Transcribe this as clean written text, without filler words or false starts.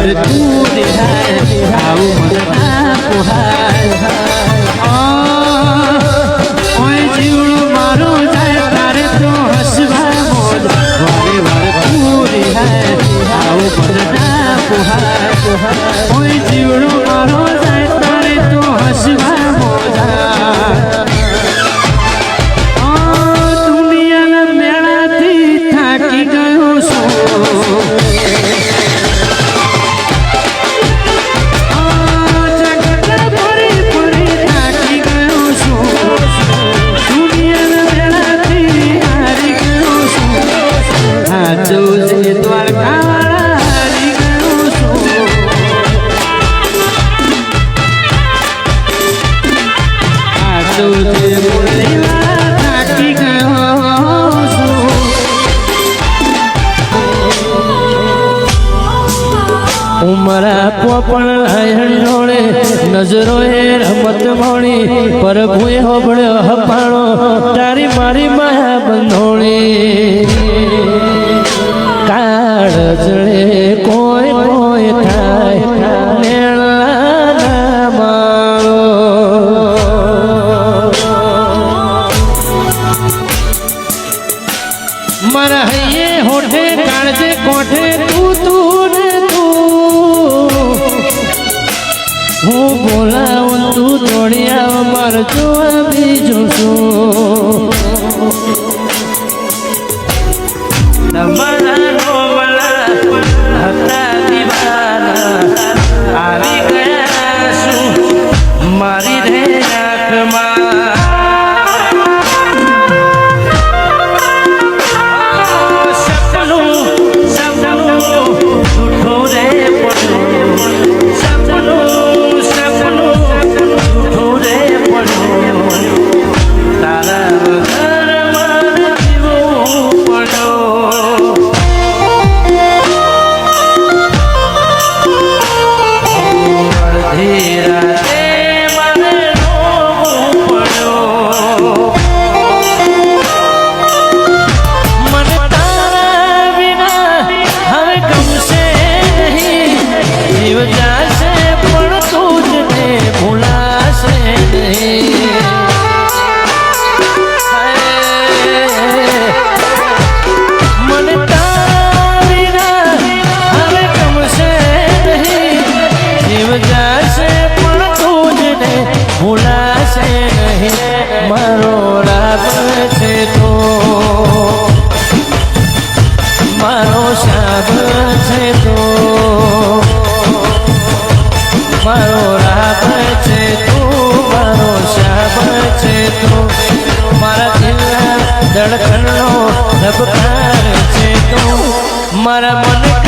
વાર તું દેખાય આવું મને ના પોહાય ઓય જીવડો મારો જાય તારે તો હસવા મોજ વારે વાર તું દેખાય આવું મને ના પોહાય ઓય જીવડો મારો જાય તારે તો હસવા મોજા દુનિયાના મેળાથી થાકી ગયો છું ઉમરા પોપણ હરણોળે નજરો એ રમત મોણી પ્રભુએ હોબળ્યો હપાણો તારી મારી માયા બંધોણી કાળજળે કોઈ કોઈ થાય મેળા મારો મારા હૈયે હોઠે કાળજે કોઠે તું હું બોલાવું તું દોડી આવ માર જોવા બીજું શું તમારા ગોવાળા હતા દીવાના આવી ગયા શું મારી રે આંખમાં સપનું જૂઠું રે પડ્યું ધડકણનો ધબકાર છે તું મારા મન